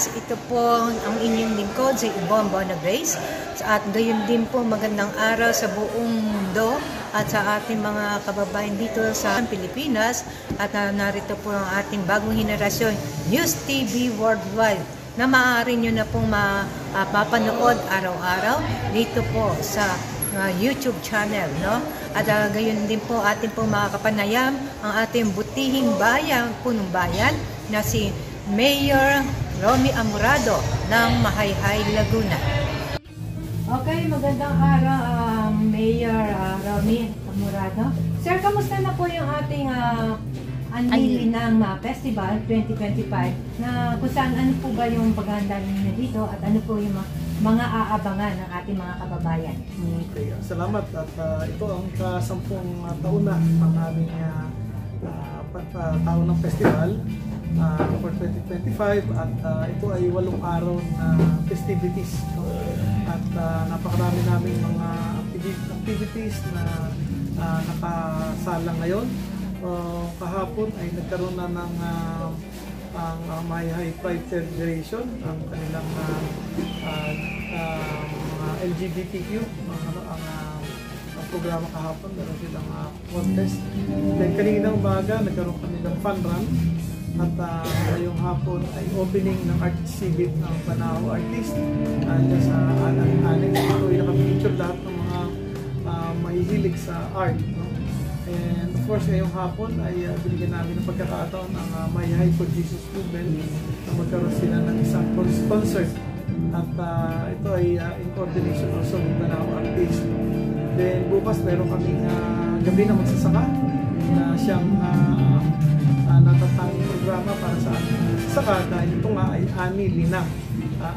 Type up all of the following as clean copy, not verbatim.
Pilipinas. Ito po ang inyong lingkod, si Yvonne Bonagrace. At gayon din po magandang araw sa buong mundo at sa ating mga kababayan dito sa Pilipinas. At narito po ang ating bagong henerasyon, News TV Worldwide, na maaari nyo na pong mapapanood araw-araw dito po sa YouTube channel, no? At gayon din po ating pong makakapanayam ang ating butihing bayan, punong bayan na si Mayor Romy Amurado ng Mahayhay, Laguna. Okay, magandang araw, Mayor Romy Amurado. Sir, kamusta na po yung ating anili ng Festival 2025 na kung saan ano po ba yung paghahanda ninyo dito at ano po yung mga aabangan ng ating mga kababayan? Okay, salamat at ito ang ka-10 taon na ang aming taon ng festival for 2025 at ito ay 8 araw na festivities, no? At napakarami naming mga activities na nakasala ngayon. Kahapon ay nagkaroon na ng ang Mahayhay Pride Celebration, ang kanilang mga LGBTQ, ang programa kahapon, meron silang contest. Then kanina umaga, nagkaroon kami ng fun run. At ngayong hapon ay opening ng art exhibit ng Panao artist. Dyan sa Aning, ito ay nakapicture lahat ng mga mahihilig sa art, no? And of course, ngayong hapon ay binigyan namin ng pagkakataon ng Mahayhay for Jesus Movement na magkaroon sila ng isang concert. At ito ay in coordination also with Panao artist. Then bukas meron kaming gabi na magsasaka na siyang natatanging programa para sa ating magsasaka dahil ito nga ay ani linang.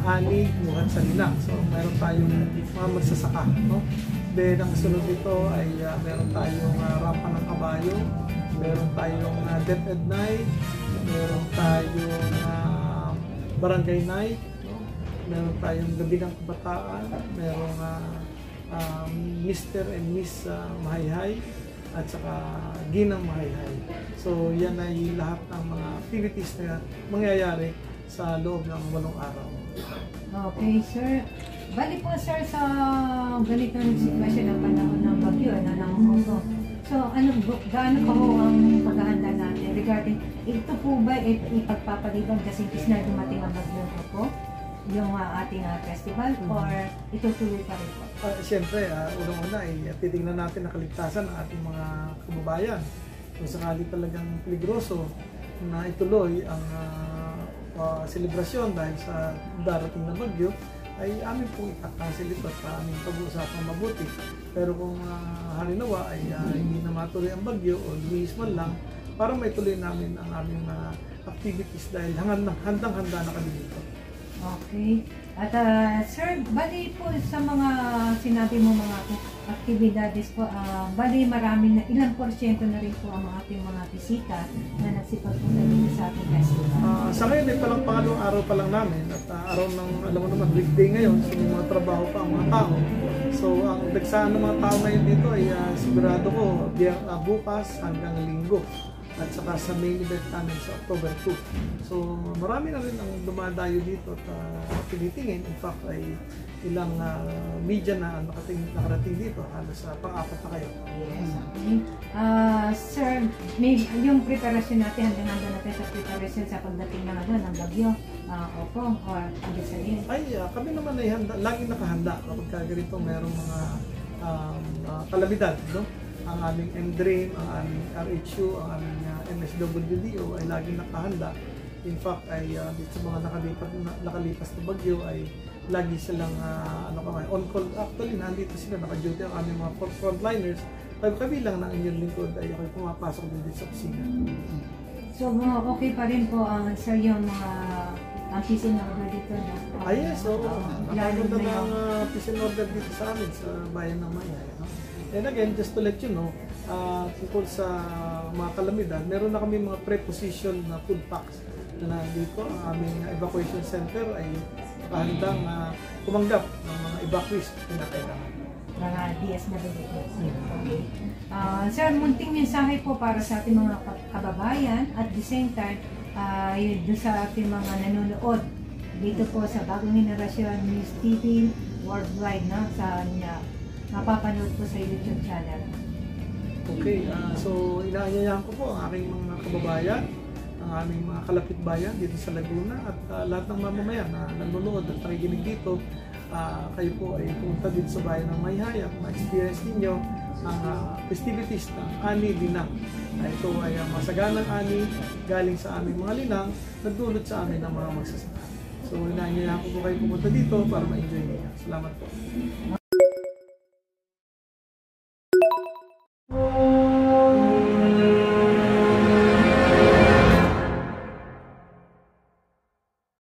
Ani muhat sa linang. So meron tayong mga magsasaka, no? Then ang sunod nito ay meron tayong rampa ng kabayo, meron tayong DepEd night, meron tayong barangay night, no? Meron tayong gabi ng kabataan, meron Mr. and Miss Mahayhay at saka Ginang Mahayhay. So yan ay lahat ng mga activities na mangyayari sa loob ng 8 araw. Okay, sir. Bali po, sir, sa ganitong sitwasyon ng panahon ng bagyo, ng Hongkong. So, gaano pa ho ang paghahanda natin regarding ito po ba ipagpapaliban kasi na dumating ang bagyo po yung ating festival or itutuloy pa rin po? Siyempre, unang-una ay titingnan natin ang kaligtasan ng ating mga kababayan. Kung sakali talagang peligroso na ituloy ang selebrasyon dahil sa darating na bagyo, ay amin pong ipakancel ito at aming pag-uusapang mabuti. Pero kung halimbawa ay hindi na matuloy ang bagyo o lumis man lang, para maituloy namin ang aming activities dahil handang-handa na kami dito. Okay. At sir, bali po sa mga sinabi mo mga aktibidades po, bali marami na, ilang porsyento na rin po ang ating mga bisita na nagsipagpunta dito sa ating festival? Sa ngayon ay palang pangalawang araw pa lang namin at araw ng, alam mo naman, weekday ngayon, so may mga trabaho pa ang mga tao. So ang dagsaan ng mga tao ngayon dito ay sigurado ko bukas hanggang linggo at saka sa main event namin sa October 2. So marami na rin ang dumadayo dito at tinitingin. In fact ay ilang media na nakarating dito, halos pang-4 na kayo. Yes, okay. Sir, yung preparasyon natin, handa natin sa preparasyon sa pagdating ng bagyo, opo, or hanggang sa iyo? Ay, kami naman ay laging nakahanda kapag ganito mayroong mga kalamidad, no? Ang aming M-Dream, ang aming RHU, ang aming MSWDO ay laging nakahanda. In fact, ay dito sa mga nakalipas na bagyo ay lagi silang on-call. Actually, nandito sila, naka-duty ang aming mga frontliners. Kabilang ng inyong lingkod ay ako'y pumapasok din dito sa opisina. So, okay pa rin po ang sir yung mga ang peace and order dito na? Yes, so nakaganda ng peace and order dito sa amin, sa bayan ng Mahayhay, no? And again, just to let you know, tungkol sa mga kalamidad, meron na kami mga pre-position na food packs na nandito. Ang aming evacuation center ay nakahandang tumanggap ng mga evacuees na kinakailangan. Mga DSWD. Okay. Sir, munting mensahe po para sa ating mga kababayan at the same time, doon sa ating mga nanonood dito po sa Bagong Henerasyon News TV worldwide, no? Sa mapapanood po sa YouTube channel. Okay, so inaanyayahan ko po ang aking mga kababayan, ang aming mga kalapit-bayan dito sa Laguna at lahat ng mamamayan na nanonood at nakikinig dito. Kayo po ay pumunta dito sa bayan ng Mayhaya at ma-experience ninyo ang festivities ng Ani Linang. Ito ay masaganang ani galing sa aming mga linang na dulot sa amin ng mga magsasaka. So inaanyayahan ko po kayo pumunta dito para ma-enjoy niyo. Salamat po.